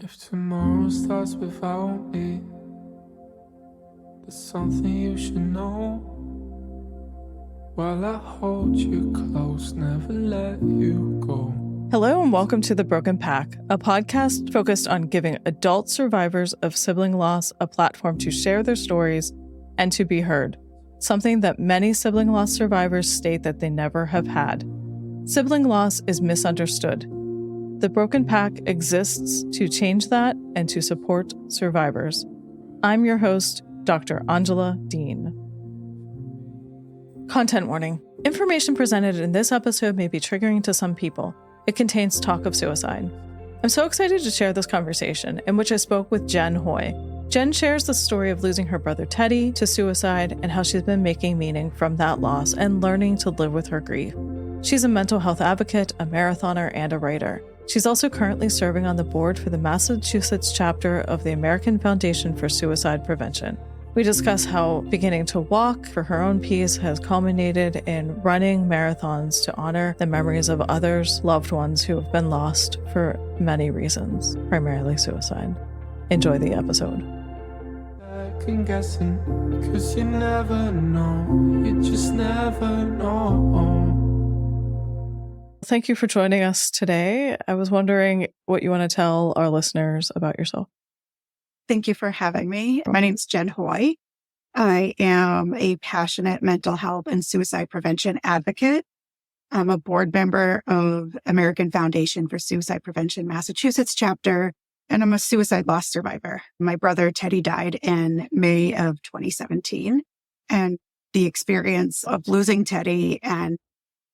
If tomorrow starts without me, there's something you should know. While I hold you close, never let you go. Hello and welcome to The Broken Pack, a podcast focused on giving adult survivors of sibling loss a platform to share their stories and to be heard, something that many sibling loss survivors state that they never have had. Sibling loss is misunderstood. The Broken Pack exists to change that and to support survivors. I'm your host, Dr. Angela Dean. Content warning. Information presented in this episode may be triggering to some people. It contains talk of suicide. I'm so excited to share this conversation, in which I spoke with Jen Hoye. Jen shares the story of losing her brother Teddy to suicide and how she's been making meaning from that loss and learning to live with her grief. She's a mental health advocate, a marathoner, and a writer. She's also currently serving on the board for the Massachusetts chapter of the American Foundation for Suicide Prevention. We discuss how beginning to walk for her own peace has culminated in running marathons to honor the memories of others, loved ones who have been lost for many reasons, primarily suicide. Enjoy the episode. Second guessing, 'cause you never know, you just never know. Thank you for joining us today. I was wondering what you want to tell our listeners about yourself. Thank you for having me. My name is Jen Hoye. I am a passionate mental health and suicide prevention advocate. I'm a board member of American Foundation for Suicide Prevention Massachusetts chapter, and I'm a suicide loss survivor. My brother Teddy died in May of 2017, and the experience of losing Teddy and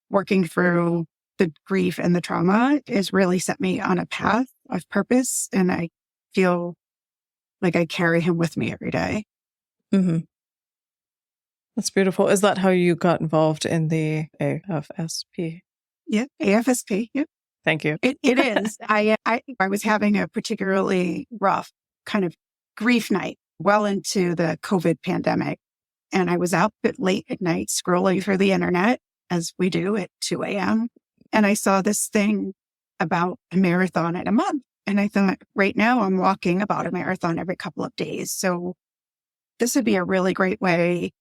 working through the grief and the trauma has really set me on a path of purpose, and I feel like I carry him with me every day. Mm-hmm. That's beautiful. Is that how you got involved in the AFSP? Yeah, AFSP. Yeah. Thank you. It is. I was having a particularly rough kind of grief night well into the COVID pandemic. And I was out late at night scrolling through the internet, as we do at 2 a.m. And I saw this thing about a marathon in a month. And I thought, right now I'm walking about a marathon every couple of days. So this would be a really great way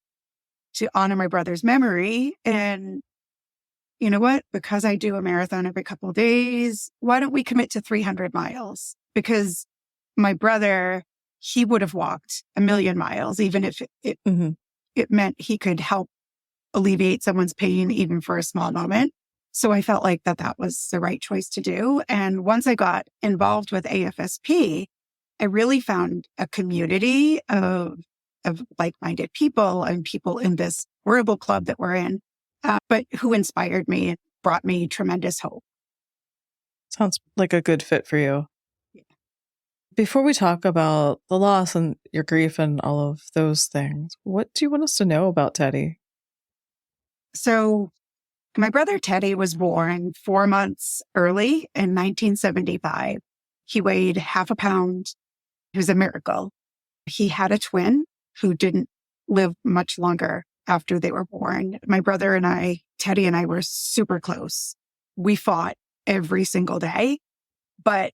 to honor my brother's memory. And you know what? Because I do a marathon every couple of days, why don't we commit to 300 miles? Because my brother, he would have walked 1,000,000 miles, even if it meant he could help alleviate someone's pain, even for a small moment. So I felt like that was the right choice to do. And once I got involved with AFSP, I really found a community of like-minded people and people in this horrible club that we're in, but who inspired me and brought me tremendous hope. Sounds like a good fit for you. Yeah. Before we talk about the loss and your grief and all of those things, what do you want us to know about Teddy? So my brother Teddy was born 4 months early in 1975. He weighed half a pound. He was a miracle. He had a twin who didn't live much longer after they were born. My brother and I, Teddy and I, were super close. We fought every single day, but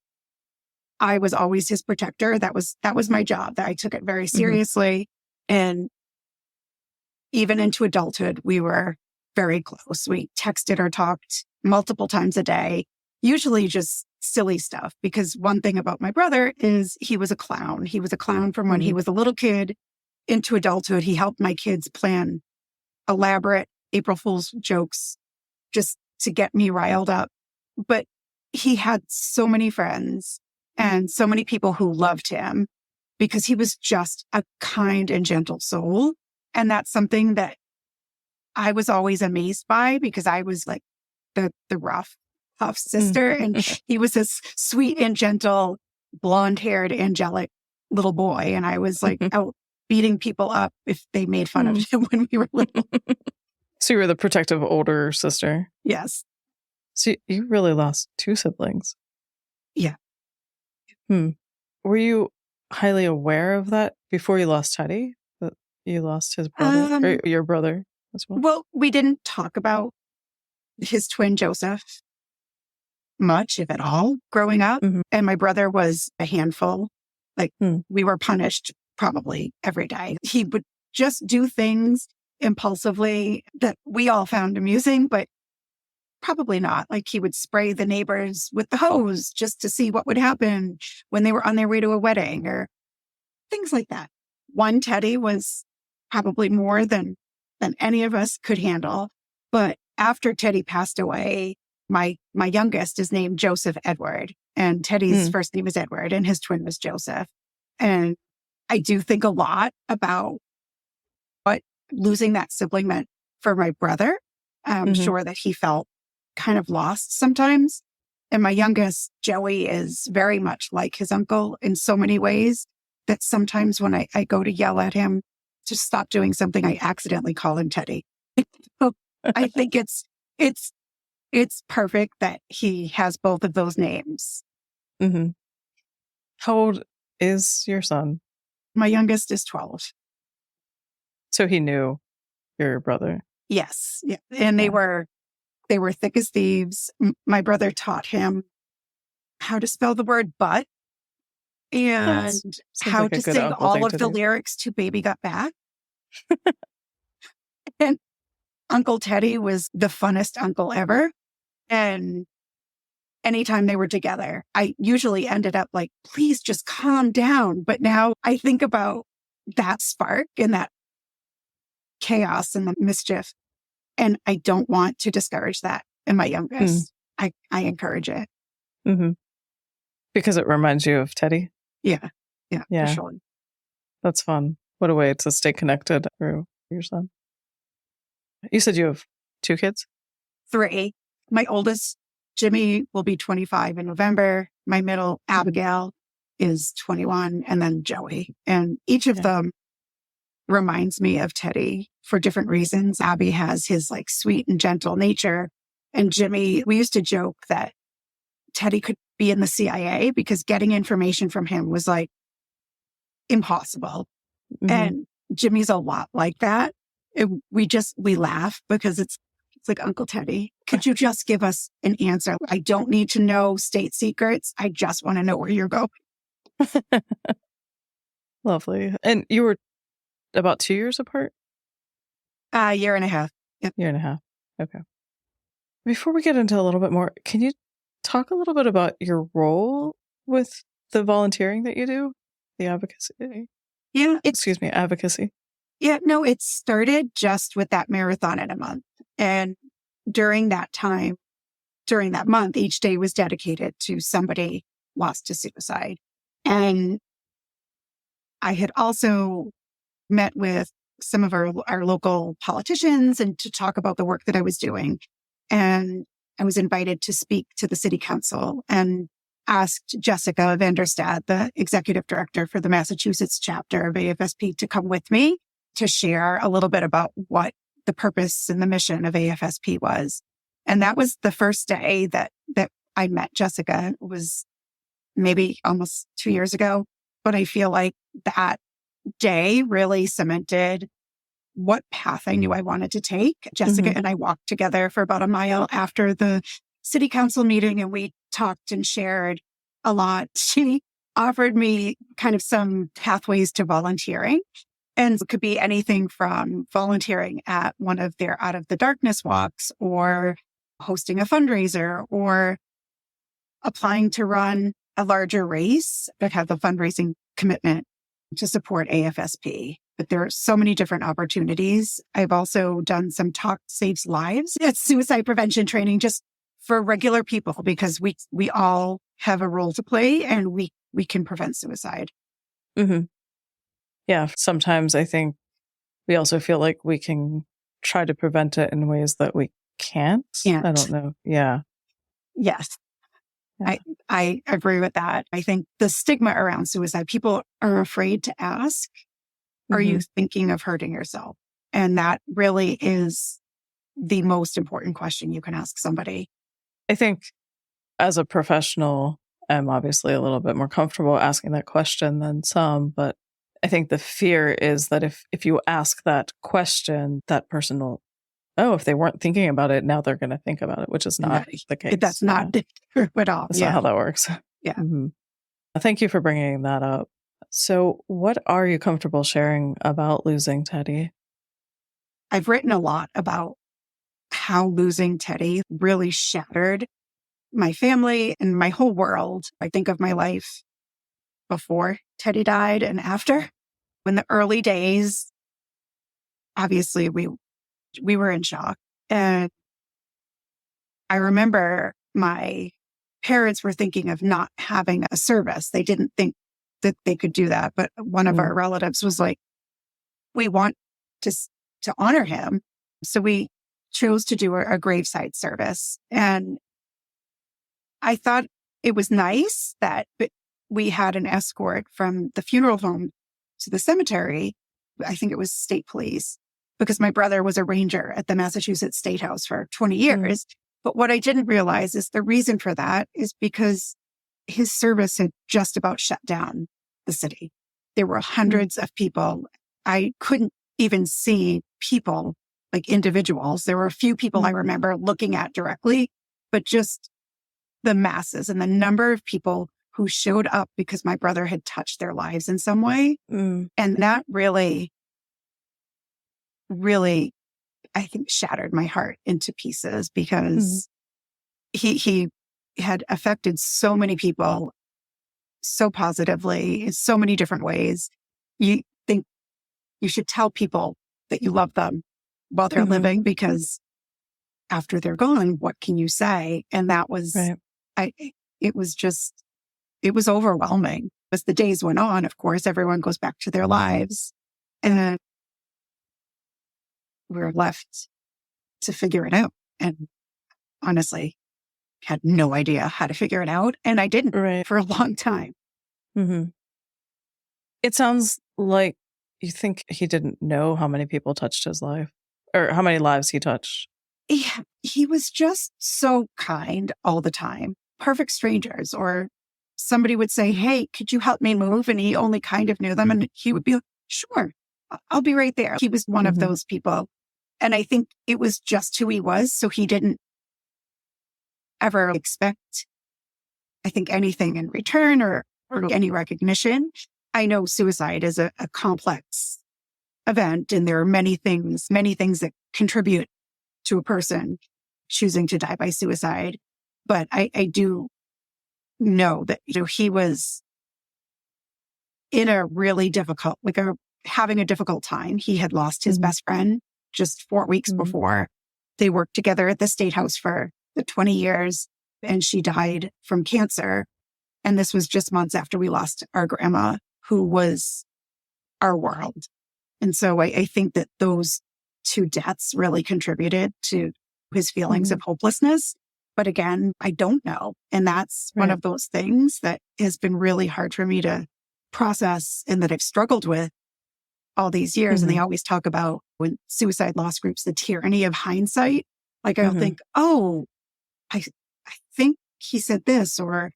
I was always his protector. That was my job. That I took it very seriously. And even into adulthood, we were very close. We texted or talked multiple times a day, usually just silly stuff. Because one thing about my brother is he was a clown. He was a clown from when he was a little kid into adulthood. He helped my kids plan elaborate April Fool's jokes just to get me riled up. But he had so many friends and so many people who loved him because he was just a kind and gentle soul. And that's something that I was always amazed by, because I was like the rough, tough sister. And he was this sweet and gentle, blonde-haired, angelic little boy. And I was like out beating people up if they made fun of him when we were little. So you were the protective older sister? Yes. So you really lost 2 siblings? Yeah. Were you highly aware of that before you lost Teddy? That you lost his brother, or your brother as well? Well, we didn't talk about his twin, Joseph. much, if at all, growing up. Mhm. And my brother was a handful. Like Mm. we were punished probably every day. He would just do things impulsively that we all found amusing, but probably not. Like he would spray the neighbors with the hose just to see what would happen when they were on their way to a wedding or things like that. One Teddy was probably more than any of us could handle. But after Teddy passed away, my youngest is named Joseph Edward, and Teddy's first name is Edward, and his twin was Joseph. And I do think a lot about what losing that sibling meant for my brother. I'm sure that he felt kind of lost sometimes. And my youngest, Joey, is very much like his uncle in so many ways that sometimes when I go to yell at him to stop doing something, I accidentally call him Teddy. So I think it's perfect that he has both of those names. Mm-hmm. How old is your son? My youngest is 12. So he knew your brother. Yes. Yeah. And they were thick as thieves. My brother taught him how to spell the word but and Sounds how like a to good sing uncle all thing of to the do. lyrics to Baby Got Back. And Uncle Teddy was the funnest uncle ever. And anytime they were together, I usually ended up like, please just calm down. But now I think about that spark and that chaos and the mischief. And I don't want to discourage that in my youngest. I encourage it. Mm-hmm. Because it reminds you of Teddy. Yeah. Yeah, Yeah. for sure. That's fun. What a way to stay connected through your son. You said you have 2 kids? 3. My oldest, Jimmy, will be 25 in November. My middle, Abigail, is 21, and then Joey. And each of them reminds me of Teddy for different reasons. Abby has his like sweet and gentle nature. And Jimmy, we used to joke that Teddy could be in the CIA because getting information from him was like impossible. Mm-hmm. And Jimmy's a lot like that. We laugh because it's like, Uncle Teddy, could you just give us an answer? I don't need to know state secrets. I just want to know where you're going. Lovely. And you were about 2 years apart? A year and a half. Yep. Year and a half. Okay. Before we get into a little bit more, can you talk a little bit about your role with the volunteering that you do? The advocacy? Yeah. Advocacy. Yeah. No, it started just with that marathon in a month. And during that month, each day was dedicated to somebody lost to suicide. And I had also met with some of our local politicians and to talk about the work that I was doing. And I was invited to speak to the city council and asked Jessica Vanderstad, the executive director for the Massachusetts chapter of AFSP, to come with me to share a little bit about what the purpose and the mission of AFSP was. And that was the first day that I met Jessica. It was maybe almost 2 years ago, but I feel like that day really cemented what path I knew I wanted to take. Jessica and I walked together for about a mile after the city council meeting, and we talked and shared a lot. She offered me kind of some pathways to volunteering. And it could be anything from volunteering at one of their Out of the Darkness walks or hosting a fundraiser or applying to run a larger race that have a fundraising commitment to support AFSP. But there are so many different opportunities. I've also done some Talk Saves Lives. It's suicide prevention training just for regular people because we all have a role to play and we can prevent suicide. Mm-hmm. Yeah. Sometimes I think we also feel like we can try to prevent it in ways that we can't. I don't know. Yeah. Yes. Yeah. I agree with that. I think the stigma around suicide, people are afraid to ask, are you thinking of hurting yourself? And that really is the most important question you can ask somebody. I think as a professional, I'm obviously a little bit more comfortable asking that question than some, but I think the fear is that if you ask that question, that person will oh, if they weren't thinking about it, now they're going to think about it, which is not the case. That's not true at all. That's not how that works. Yeah. Mhm. Thank you for bringing that up. So, what are you comfortable sharing about losing Teddy? I've written a lot about how losing Teddy really shattered my family and my whole world. I think of my life before Teddy died and after. In the early days, obviously we were in shock. And I remember my parents were thinking of not having a service. They didn't think that they could do that. But one of our relatives was like, we want to honor him. So we chose to do a graveside service. And I thought it was nice that we had an escort from the funeral home to the cemetery. I think it was state police, because my brother was a ranger at the Massachusetts State House for 20 years. But what I didn't realize is the reason for that is because his service had just about shut down the city. There were hundreds of people. I couldn't even see people like individuals. There were a few people I remember looking at directly, but just the masses and the number of people who showed up because my brother had touched their lives in some way. And that really, really, I think, shattered my heart into pieces, because he had affected so many people so positively in so many different ways. You think you should tell people that you love them while they're living, because after they're gone, what can you say? And that was, it was overwhelming. As the days went on, of course, everyone goes back to their lives, and we're left to figure it out. And honestly, had no idea how to figure it out. And I didn't for a long time. It sounds like you think he didn't know how many people touched his life, or how many lives he touched. Yeah, he was just so kind all the time. Perfect strangers, or somebody would say, hey, could you help me move? And he only kind of knew them. And he would be like, sure, I'll be right there. He was one of those people. And I think it was just who he was. So he didn't ever expect, I think, anything in return or any recognition. I know suicide is a complex event, and there are many things that contribute to a person choosing to die by suicide. But I do know that, he was in a really difficult, having a difficult time. He had lost his best friend just 4 weeks before. They worked together at the State House for the 20 years, and she died from cancer. And this was just months after we lost our grandma, who was our world. And so I think that those two deaths really contributed to his feelings of hopelessness. But again, I don't know. And that's one of those things that has been really hard for me to process, and that I've struggled with all these years. And they always talk about, when suicide loss groups, the tyranny of hindsight. Like I'll think, oh, I think he said this, or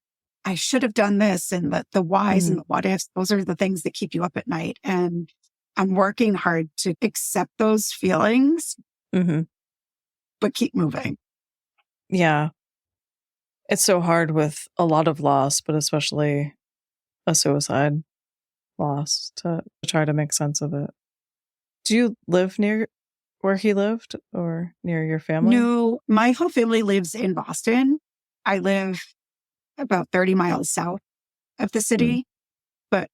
I should have done this. And the whys and the what ifs, those are the things that keep you up at night. And I'm working hard to accept those feelings, but keep moving. Yeah. It's so hard with a lot of loss, but especially a suicide loss, to try to make sense of it. Do you live near where he lived, or near your family? No, my whole family lives in Boston. I live about 30 miles south of the city, but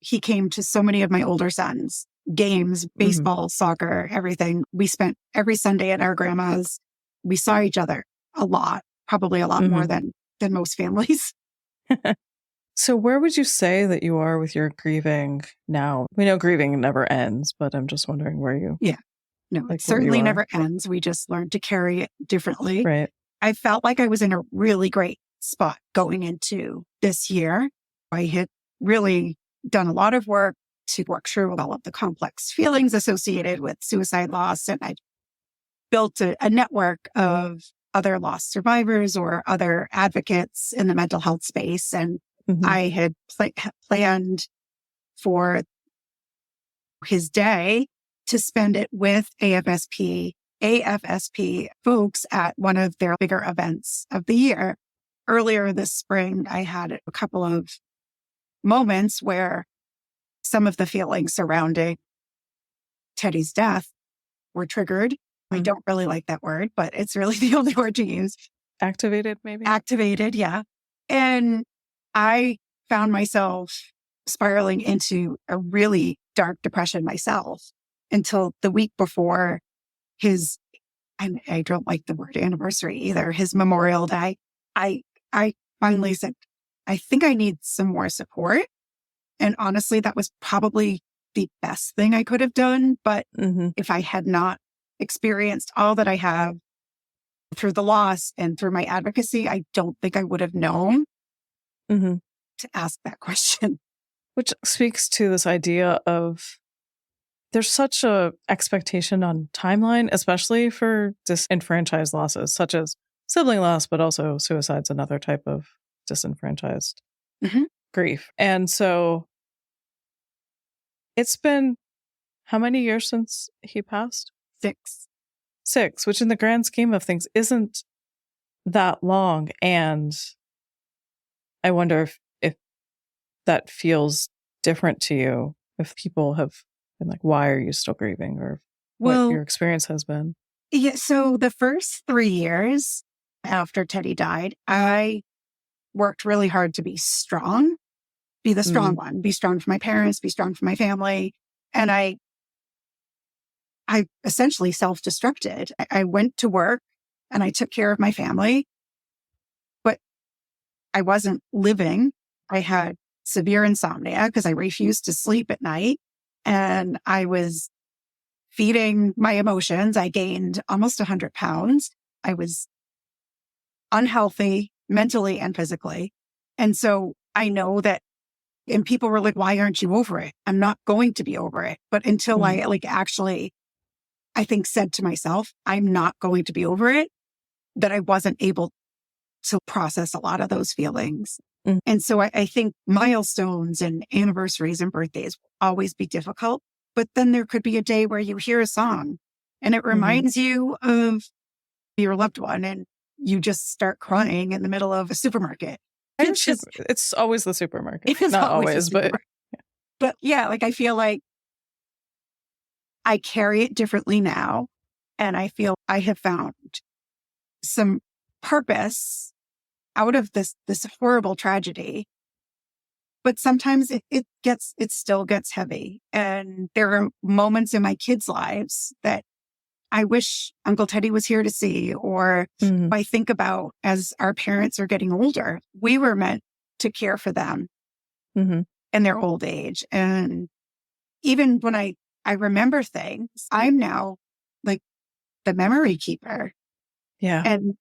he came to so many of my older sons' games, baseball, soccer, everything. We spent every Sunday at our grandma's. We saw each other a lot, probably a lot more than most families. So where would you say that you are with your grieving now? We know grieving never ends, but I'm just wondering where you... Yeah. No, it certainly never ends. We just learn to carry it differently. Right. I felt like I was in a really great spot going into this year. I had really done a lot of work to work through all of the complex feelings associated with suicide loss. And I built a network of other loss survivors or other advocates in the mental health space. And I had planned for his day to spend it with AFSP AFSP folks at one of their bigger events of the year. Earlier this spring, I had a couple of moments where some of the feelings surrounding Teddy's death were triggered. I don't really like that word, but it's really the only word to use. Activated, maybe? Activated, yeah. And I found myself spiraling into a really dark depression myself until the week before his, and I don't like the word anniversary either, his Memorial Day. I finally said, I think I need some more support. And honestly, that was probably the best thing I could have done. But if I had not experienced all that I have through the loss and through my advocacy, I don't think I would have known to ask that question. Which speaks to this idea of there's such a expectation on timeline, especially for disenfranchised losses, such as sibling loss, but also suicide's another type of disenfranchised grief. And so it's been how many years since he passed? 6. 6, which in the grand scheme of things isn't that long. And I wonder if that feels different to you, if people have been like, why are you still grieving? Or what your experience has been. Yeah. So the first 3 years after Teddy died, I worked really hard to be strong, be the strong one, be strong for my parents, be strong for my family. And I essentially self-destructed. I went to work and I took care of my family, but I wasn't living. I had severe insomnia because I refused to sleep at night, and I was feeding my emotions. I gained almost 100 pounds. I was unhealthy mentally and physically. And so I know that, and people were like, why aren't you over it? I'm not going to be over it. But until I actually, I think, said to myself, I'm not going to be over it, that I wasn't able to process a lot of those feelings. And so I think milestones and anniversaries and birthdays will always be difficult. But then there could be a day where you hear a song and it reminds you of your loved one, and you just start crying in the middle of a supermarket. It's always the supermarket. It's not always, but yeah, like I feel like I carry it differently now. And I feel I have found some purpose out of this horrible tragedy. But sometimes it still gets heavy. And there are moments in my kids' lives that I wish Uncle Teddy was here to see. Or I think about, as our parents are getting older, we were meant to care for them in their old age. And even when I remember things, I'm now like the memory keeper. Yeah. And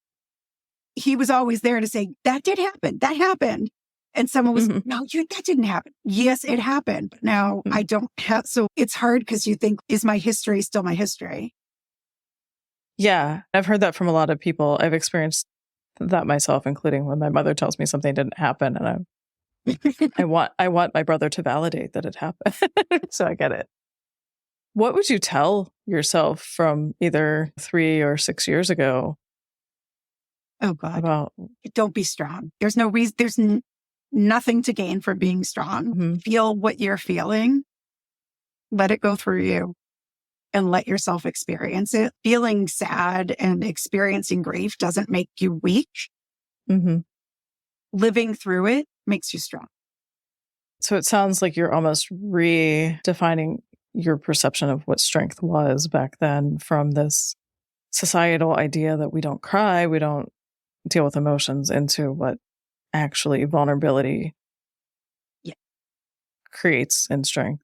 he was always there to say, that did happen. That happened. And someone was, no, that didn't happen. Yes, it happened. But now I don't have. So it's hard because you think, is my history still my history? Yeah. I've heard that from a lot of people. I've experienced that myself, including when my mother tells me something didn't happen. And I want my brother to validate that it happened. So I get it. What would you tell yourself from either 3 or 6 years ago? Oh God, don't be strong. There's no reason. There's nothing to gain from being strong. Feel what you're feeling. Let it go through you and let yourself experience it. Feeling sad and experiencing grief doesn't make you weak. Living through it makes you strong. So it sounds like you're almost redefining your perception of what strength was back then, from this societal idea that we don't cry, we don't deal with emotions, into what actually vulnerability creates in strength.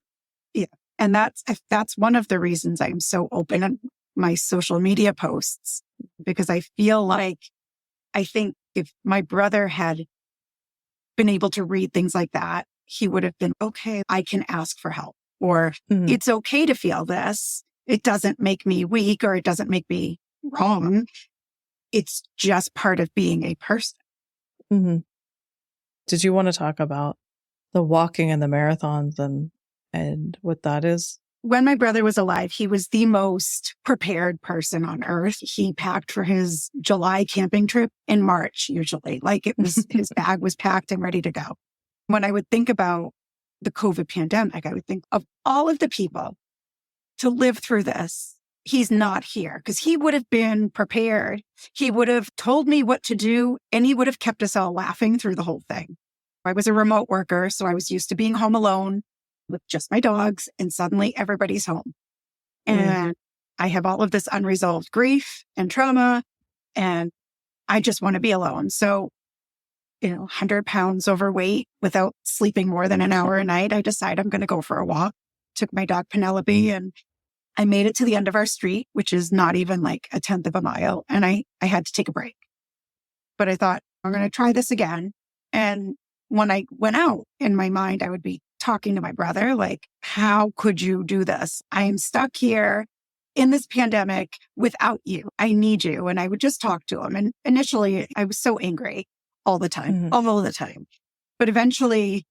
Yeah. And that's one of the reasons I'm so open on my social media posts, because I feel like, I think if my brother had been able to read things like that, he would have been, okay, I can ask for help, or it's okay to feel this. It doesn't make me weak, or it doesn't make me wrong. It's just part of being a person. Did you want to talk about the walking and the marathons and what that is? when my brother was alive, he was the most prepared person on earth. He packed for his July camping trip in March, usually. Like it was, his bag was packed and ready to go. When I would think about the COVID pandemic, I would think of all of the people to live through this. He's not here because he would have been prepared. He would have told me what to do and he would have kept us all laughing through the whole thing. I was a remote worker, so I was used to being home alone with just my dogs, and suddenly everybody's home. And I have all of this unresolved grief and trauma, and I just want to be alone. So, 100 pounds overweight without sleeping more than an hour a night, I decide I'm going to go for a walk. Took my dog Penelope, and I made it to the end of our street, which is not even like a 10th of a mile. And I had to take a break. But I thought, I'm going to try this again. And when I went out, in my mind, I would be talking to my brother, like, how could you do this? I am stuck here in this pandemic without you. I need you. And I would just talk to him. And initially I was so angry all the time, all the time. But eventually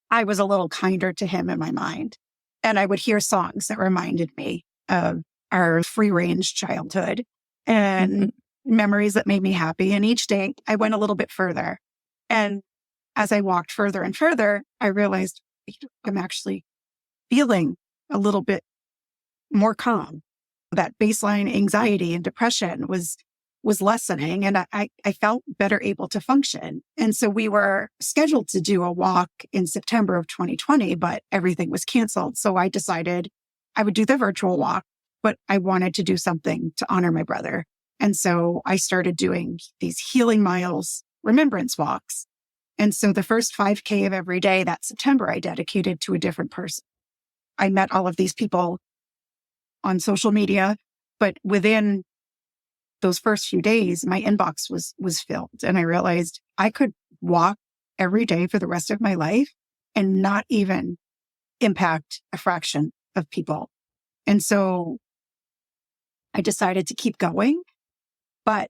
I was a little kinder to him in my mind. And I would hear songs that reminded me of our free range childhood and memories that made me happy. And each day I went a little bit further. And as I walked further and further, I realized I'm actually feeling a little bit more calm. That baseline anxiety and depression was lessening, and I felt better able to function. And so we were scheduled to do a walk in September of 2020, but everything was canceled. So I decided I would do the virtual walk, but I wanted to do something to honor my brother. And so I started doing these healing miles, remembrance walks. And so the first 5K of every day that September, I dedicated to a different person. I met all of these people on social media, but within those first few days, my inbox was filled. And I realized I could walk every day for the rest of my life and not even impact a fraction of people. And so I decided to keep going. But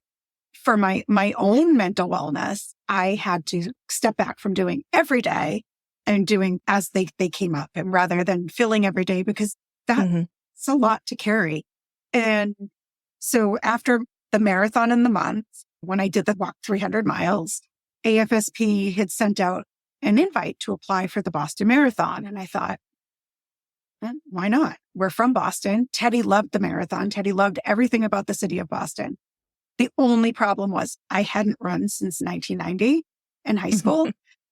for my own mental wellness, I had to step back from doing every day and doing as they came up, and rather than filling every day, because that's a lot to carry. And so after the marathon in the month, when I did the walk 300 miles, AFSP had sent out an invite to apply for the Boston Marathon. And I thought, why not? We're from Boston. Teddy loved the marathon. Teddy loved everything about the city of Boston. The only problem was I hadn't run since 1990 in high school,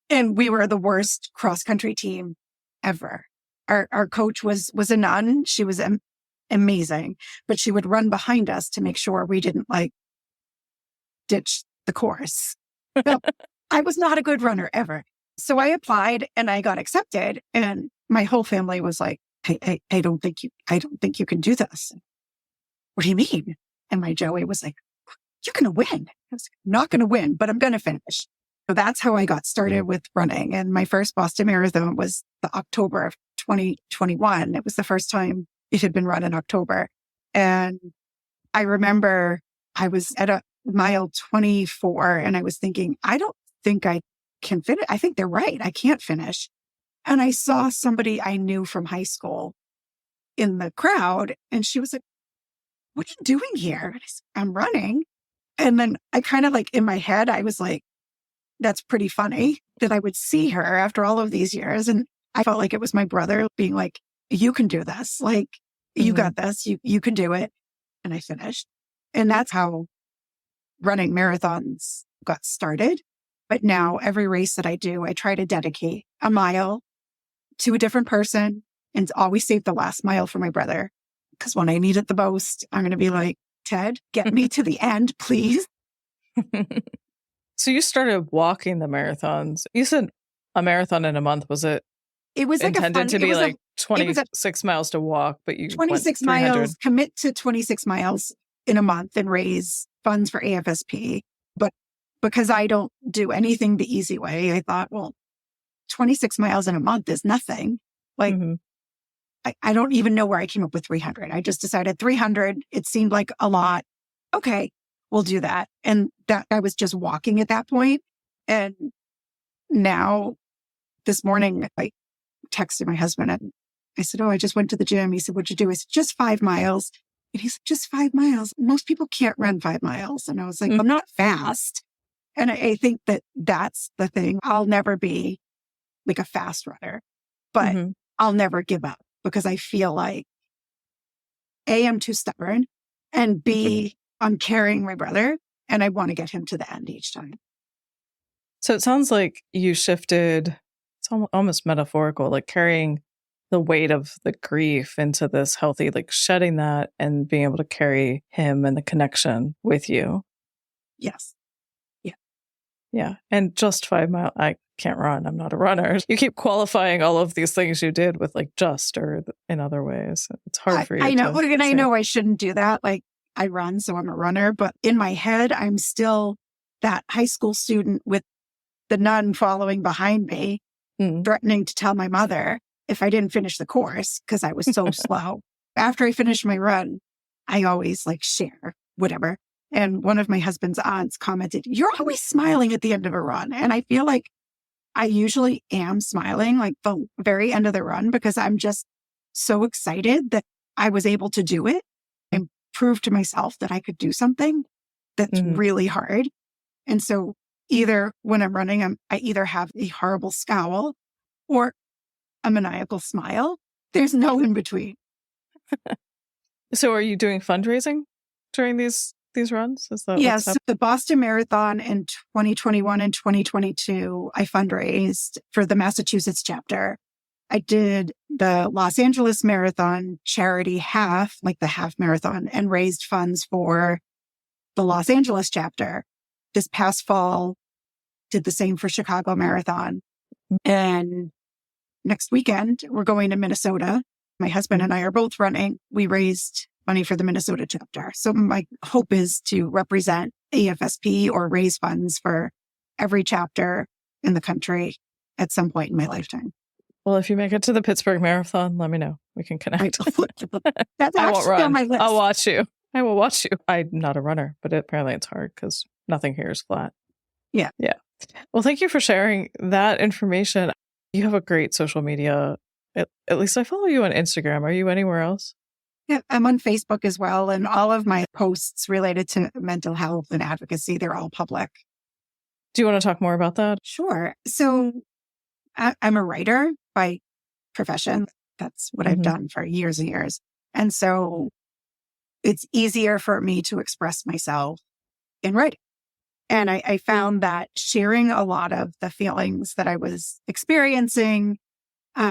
and we were the worst cross-country team ever. Our coach was a nun. She was amazing, but she would run behind us to make sure we didn't ditch the course. So I was not a good runner ever. So I applied and I got accepted, and my whole family was like, hey, I don't think you can do this. What do you mean? And my Joey was like, you're going to win. I was not going to win, but I'm going to finish. So that's how I got started with running. And my first Boston Marathon was the October of 2021. It was the first time it had been run in October. And I remember I was at a mile 24 and I was thinking, I don't think I can finish. I think they're right. I can't finish. And I saw somebody I knew from high school in the crowd, and she was like, what are you doing here? And I said, I'm running. And then I kind of in my head, I was like, that's pretty funny that I would see her after all of these years. And I felt like it was my brother being like, you can do this. You got this. You can do it. And I finished. And that's how running marathons got started. But now every race that I do, I try to dedicate a mile to a different person and always save the last mile for my brother. Because when I need it the most, I'm going to be like, Ted, get me to the end, please. So you started walking the marathons. You said a marathon in a month. Was it? It was intended to be 26 miles to walk, but you 26 went 300. miles, commit to 26 miles in a month and raise funds for AFSP. But because I don't do anything the easy way, I thought, well, 26 miles in a month is nothing. I don't even know where I came up with 300. I just decided 300. It seemed like a lot. Okay, we'll do that. And that I was just walking at that point. And now this morning I texted my husband and I said, oh, I just went to the gym. He said, what'd you do? I said, just 5 miles. And he said, just 5 miles. Most people can't run 5 miles. And I was like, I'm not fast. And I think that that's the thing. I'll never be like a fast runner, but I'll never give up because I feel like A, I'm too stubborn, and B, I'm carrying my brother and I want to get him to the end each time. So it sounds like you shifted, it's almost metaphorical, like carrying the weight of the grief into this healthy, like shedding that and being able to carry him and the connection with you. Yes. Yeah. And just 5 miles, I can't run. I'm not a runner. You keep qualifying all of these things you did with like just or in other ways. It's hard for you. I know. And I know I shouldn't do that. Like I run, so I'm a runner. But in my head, I'm still that high school student with the nun following behind me, threatening to tell my mother if I didn't finish the course because I was so slow. After I finished my run, I always like share whatever. And one of my husband's aunts commented, you're always smiling at the end of a run. And I feel like I usually am smiling like the very end of the run because I'm just so excited that I was able to do it and prove to myself that I could do something that's really hard. And so either when I'm running, I either have a horrible scowl or a maniacal smile. There's no in between. So are you doing fundraising during these runs? Is that yes, the Boston Marathon in 2021 and 2022, I fundraised for the Massachusetts chapter. I did the Los Angeles Marathon charity half, like the half marathon, and raised funds for the Los Angeles chapter. This past fall, did the same for Chicago Marathon. And next weekend, we're going to Minnesota. My husband and I are both running. We raised money for the Minnesota chapter. So my hope is to represent AFSP or raise funds for every chapter in the country at some point in my lifetime. Well, if you make it to the Pittsburgh Marathon, let me know. We can connect. That's I won't run. On my list. I'll watch you. I will watch you. I'm not a runner, but apparently it's hard because nothing here is flat. Yeah. Well, thank you for sharing that information. You have a great social media. At least I follow you on Instagram. Are you anywhere else? Yeah, I'm on Facebook as well. And all of my posts related to mental health and advocacy, they're all public. Do you want to talk more about that? Sure. So I'm a writer by profession. That's what I've done for years and years. And so it's easier for me to express myself in writing. And I found that sharing a lot of the feelings that I was experiencing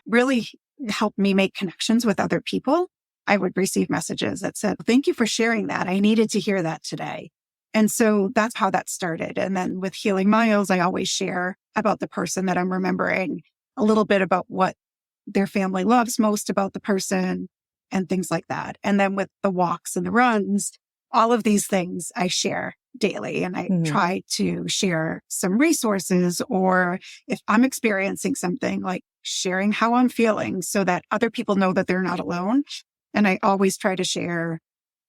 really helped me make connections with other people. I would receive messages that said, thank you for sharing that. I needed to hear that today. And so that's how that started. And then with Healing Miles, I always share about the person that I'm remembering, a little bit about what their family loves most about the person and things like that. And then with the walks and the runs, all of these things I share daily. And I try to share some resources, or if I'm experiencing something, like sharing how I'm feeling so that other people know that they're not alone. And I always try to share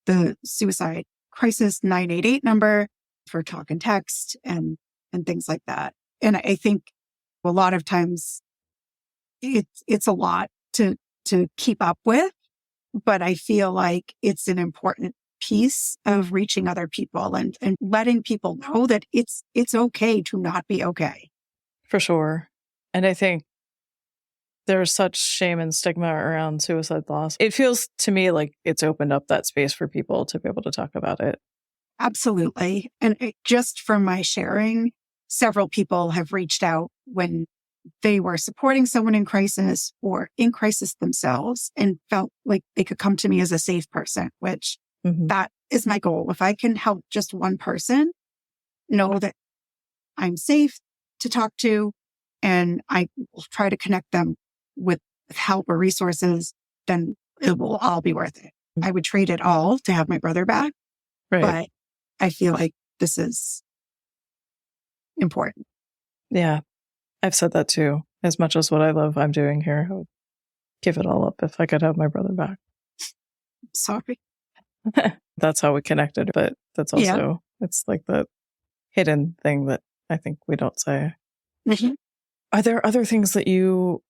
the suicide crisis 988 number for talk and text and things like that. And I think a lot of times it's a lot to keep up with, but I feel like it's an important piece of reaching other people and letting people know that it's okay to not be okay. For sure. And I think there's such shame and stigma around suicide thoughts. It feels to me like it's opened up that space for people to be able to talk about it. Absolutely. And just from my sharing, several people have reached out when they were supporting someone in crisis or in crisis themselves and felt like they could come to me as a safe person, which that is my goal. If I can help just one person know that I'm safe to talk to and I will try to connect them with help or resources, then it will all be worth it. I would trade it all to have my brother back. Right. But I feel like this is important. Yeah. I've said that too. As much as what I love I'm doing here, I would give it all up if I could have my brother back. Sorry. That's how we connected. But that's also, it's like the hidden thing that I think we don't say. Are there other things that you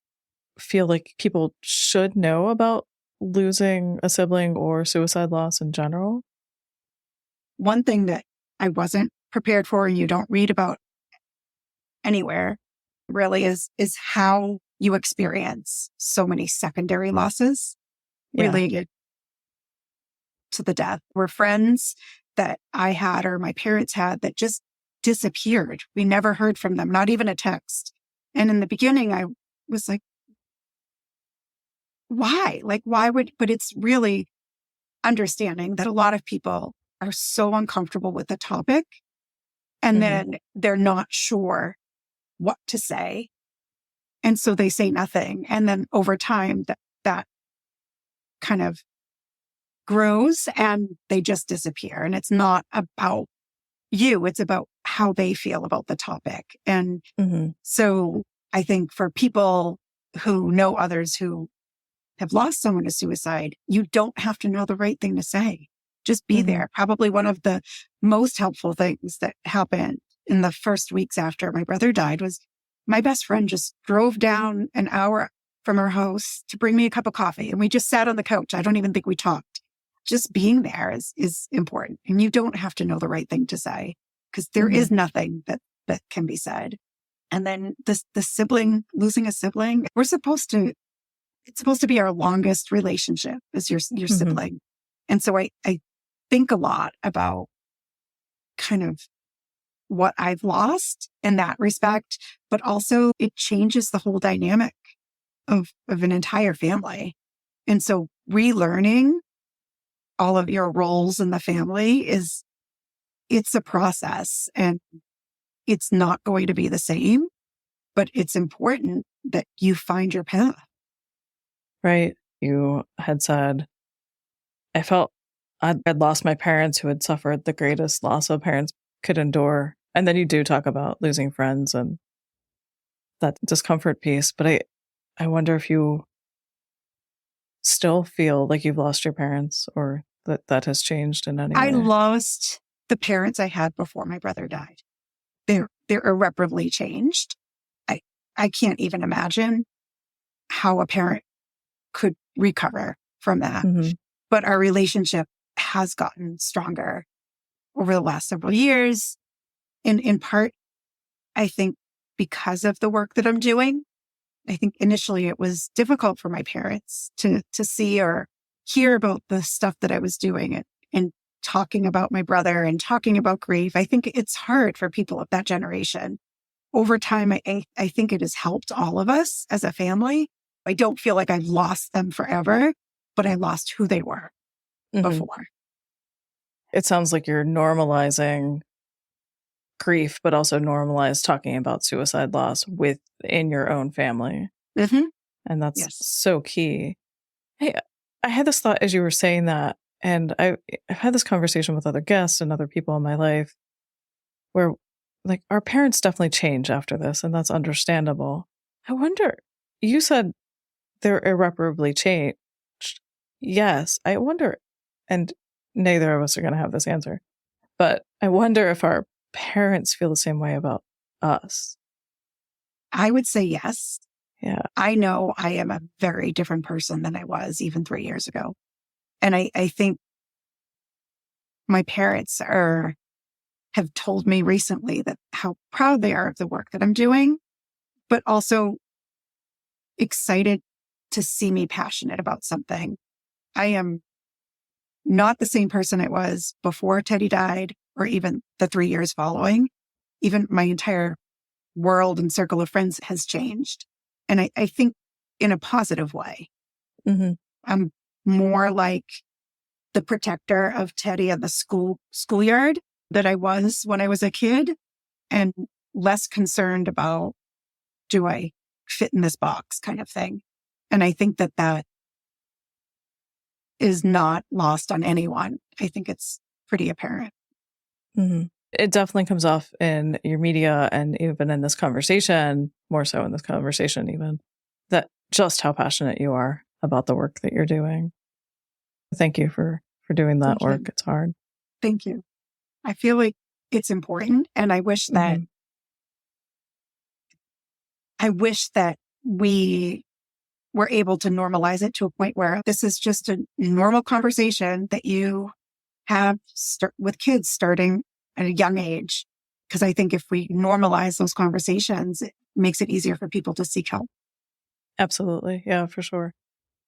feel like people should know about losing a sibling or suicide loss in general? One thing that I wasn't prepared for and you don't read about anywhere really is how you experience so many secondary losses related to the death. Were friends that I had or my parents had that just disappeared. We never heard from them, not even a text. And in the beginning, I was like, why? Like, why would, but it's really understanding that a lot of people are so uncomfortable with the topic and then they're not sure what to say. And so they say nothing. And then over time that kind of grows and they just disappear. And it's not about you. It's about how they feel about the topic. And so I think for people who know others who have lost someone to suicide, you don't have to know the right thing to say. Just be there. Probably one of the most helpful things that happened in the first weeks after my brother died was my best friend just drove down an hour from her house to bring me a cup of coffee. And we just sat on the couch. I don't even think we talked. Just being there is important. And you don't have to know the right thing to say because there is nothing that can be said. And then the sibling, losing a sibling, it's supposed to be our longest relationship is your sibling. And so I think a lot about kind of what I've lost in that respect, but also it changes the whole dynamic of an entire family. And so relearning all of your roles in the family it's a process and it's not going to be the same, but it's important that you find your path. Right. You had said, I felt I'd lost my parents who had suffered the greatest loss a parents could endure. And then you do talk about losing friends and that discomfort piece. But I wonder if you still feel like you've lost your parents or that has changed in any way. I lost the parents I had before my brother died. They're irreparably changed. I can't even imagine how a parent could recover from that. But our relationship has gotten stronger over the last several years. In part, I think because of the work that I'm doing. I think initially it was difficult for my parents to see or hear about the stuff that I was doing and talking about my brother and talking about grief. I think it's hard for people of that generation. Over time, I think it has helped all of us as a family. I don't feel like I've lost them forever, but I lost who they were before. It sounds like you're normalizing grief, but also normalize talking about suicide loss within your own family. And that's so key. Hey, I had this thought as you were saying that, and I've had this conversation with other guests and other people in my life where like our parents definitely change after this, and that's understandable. I wonder, you said they're irreparably changed. Yes, I wonder, and neither of us are going to have this answer, but I wonder if our parents feel the same way about us. I would say yes. Yeah. I know I am a very different person than I was even 3 years ago. And I think my parents have told me recently that how proud they are of the work that I'm doing, but also excited to see me passionate about something. I am not the same person I was before Teddy died or even the 3 years following. Even my entire world and circle of friends has changed. And I think in a positive way. I'm more like the protector of Teddy at the schoolyard that I was when I was a kid and less concerned about, do I fit in this box kind of thing. And I think that is not lost on anyone. I think it's pretty apparent. It definitely comes off in your media and even in this conversation, more so in this conversation even, that just how passionate you are about the work that you're doing. Thank you for doing that work. It's hard. Thank you. I feel like it's important. And I wish that we we're able to normalize it to a point where this is just a normal conversation that you have with kids starting at a young age. Because I think if we normalize those conversations, it makes it easier for people to seek help. Absolutely. Yeah, for sure.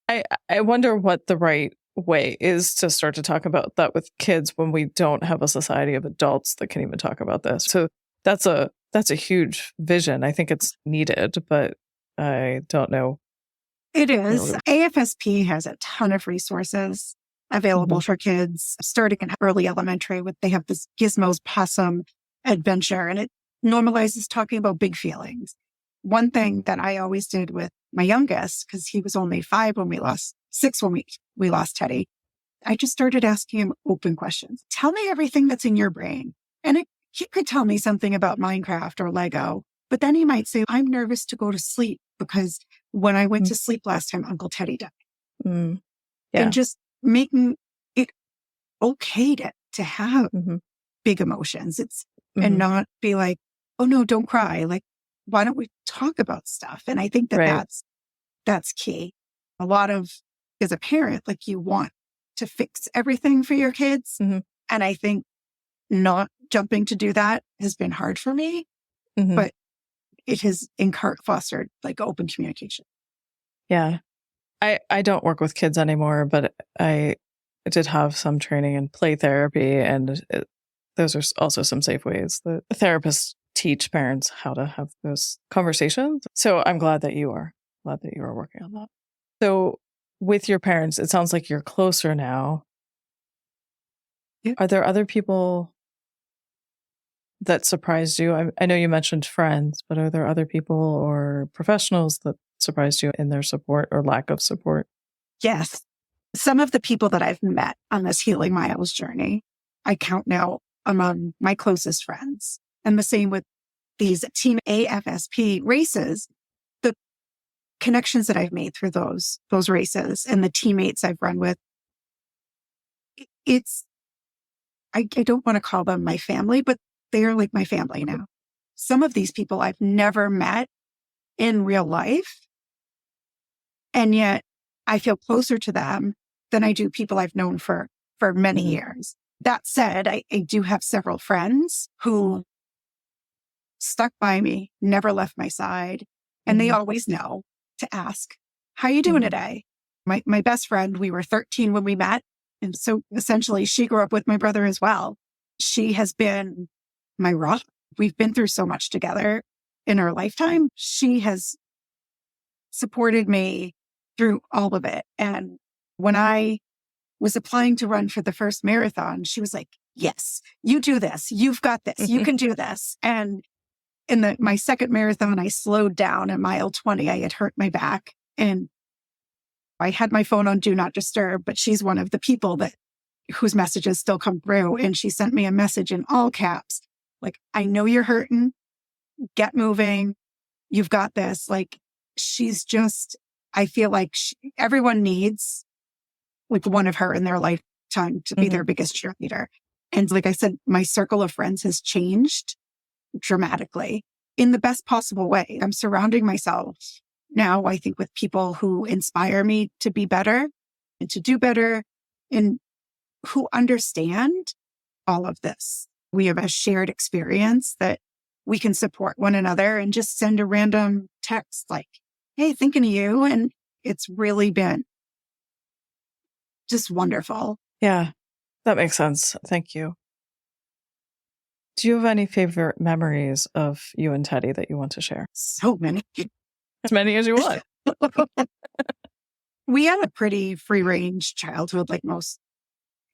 I wonder what the right way is to start to talk about that with kids when we don't have a society of adults that can even talk about this. So that's a huge vision. I think it's needed, but I don't know. It is. AFSP has a ton of resources available for kids starting in early elementary. They have this Gizmos Possum adventure, and it normalizes talking about big feelings. One thing that I always did with my youngest, because he was only 6 when we lost Teddy, I just started asking him open questions. Tell me everything that's in your brain. And he could tell me something about Minecraft or Lego, but then he might say, I'm nervous to go to sleep because when I went to sleep last time, Uncle Teddy died. Yeah. And just making it okay to have big emotions. And not be like, oh no, don't cry. Like, why don't we talk about stuff? And I think that's key. A lot of, as a parent, like you want to fix everything for your kids. And I think not jumping to do that has been hard for me, but it has fostered like open communication. Yeah. I don't work with kids anymore, but I did have some training in play therapy, and those are also some safe ways that therapists teach parents how to have those conversations. So I'm glad that you are working on that. So with your parents, it sounds like you're closer now. Yeah. Are there other people that surprised you? I know you mentioned friends, but are there other people or professionals that surprised you in their support or lack of support? Yes. Some of the people that I've met on this Healing Miles journey, I count now among my closest friends. And the same with these Team AFSP races, the connections that I've made through those races and the teammates I've run with. I don't want to call them my family, but they are like my family now. Some of these people I've never met in real life. And yet I feel closer to them than I do people I've known for many years. That said, I do have several friends who stuck by me, never left my side. And they always know to ask, how are you doing today? My best friend, we were 13 when we met. And so essentially she grew up with my brother as well. She has been my rock. We've been through so much together in our lifetime. She has supported me through all of it. And when I was applying to run for the first marathon, she was like, yes, you do this. You've got this. You can do this. And in my second marathon, I slowed down at mile 20. I had hurt my back and I had my phone on Do Not Disturb, but she's one of the people whose messages still come through. And she sent me a message in all caps. Like, I know you're hurting. Get moving. You've got this. Like, she's just, I feel like everyone needs like one of her in their lifetime to be their biggest cheerleader. And like I said, my circle of friends has changed dramatically in the best possible way. I'm surrounding myself now, I think, with people who inspire me to be better and to do better and who understand all of this. We have a shared experience that we can support one another and just send a random text like, hey, thinking of you. And it's really been just wonderful. Yeah, that makes sense. Thank you. Do you have any favorite memories of you and Teddy that you want to share? So many. As many as you want. We had a pretty free range childhood, like most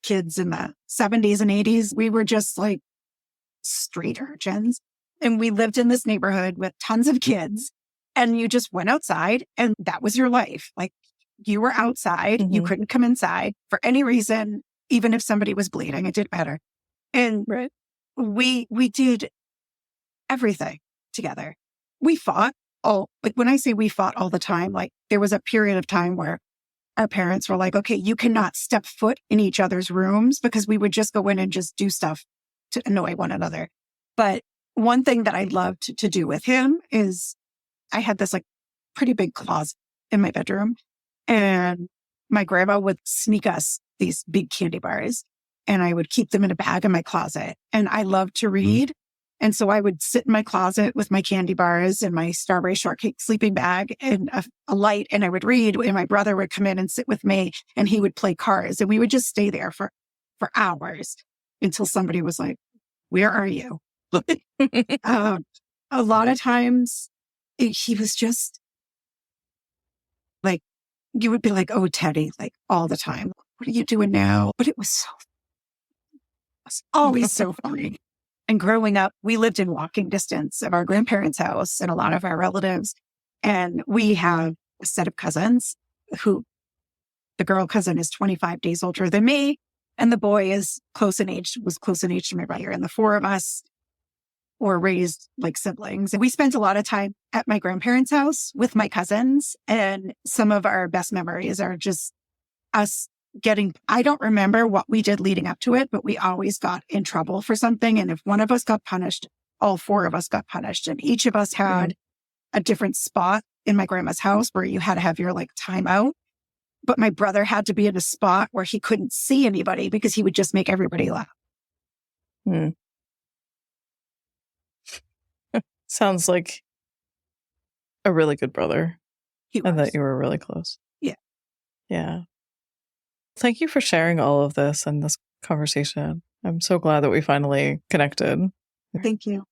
kids in the 70s and 80s. We were just like street urchins. And we lived in this neighborhood with tons of kids. And you just went outside and that was your life. Like, you were outside. You couldn't come inside for any reason. Even if somebody was bleeding, it didn't matter. And we did everything together. We fought when I say we fought all the time, like there was a period of time where our parents were like, okay, you cannot step foot in each other's rooms, because we would just go in and just do stuff to annoy one another. But one thing that I loved to do with him is I had this like pretty big closet in my bedroom. And my grandma would sneak us these big candy bars, and I would keep them in a bag in my closet. And I loved to read. And so I would sit in my closet with my candy bars and my strawberry shortcake sleeping bag and a light, and I would read. And my brother would come in and sit with me, and he would play cards. And we would just stay there for hours until somebody was like, "Where are you?" A lot of times he was just like, you would be like, "Oh, Teddy," like all the time. "What are you doing now?" But it was always so funny. And growing up, we lived in walking distance of our grandparents' house and a lot of our relatives. And we have a set of cousins who the girl cousin is 25 days older than me. And the boy is close in age to my brother. And the four of us were raised like siblings. And we spent a lot of time at my grandparents' house with my cousins. And some of our best memories are just us I don't remember what we did leading up to it, but we always got in trouble for something. And if one of us got punished, all four of us got punished. And each of us had a different spot in my grandma's house where you had to have your like timeout. But my brother had to be in a spot where he couldn't see anybody because he would just make everybody laugh. Sounds like a really good brother. He was. And that you were really close. Yeah. Yeah. Thank you for sharing all of this and this conversation. I'm so glad that we finally connected. Thank you.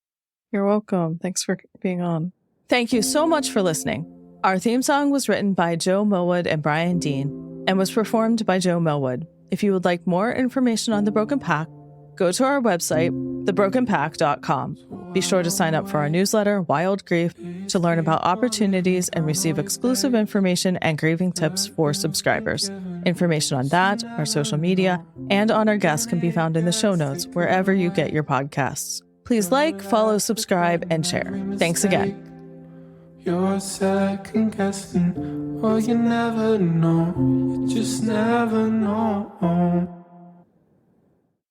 You're welcome. Thanks for being on. Thank you so much for listening. Our theme song was written by Joe Millwood and Brian Dean and was performed by Joe Millwood. If you would like more information on The Broken Pack, go to our website, thebrokenpack.com. Be sure to sign up for our newsletter, Wild Grief, to learn about opportunities and receive exclusive information and grieving tips for subscribers. Information on that, our social media, and on our guests can be found in the show notes wherever you get your podcasts. Please like, follow, subscribe, and share. Thanks again. You're second guessing, or you never know, you just never know.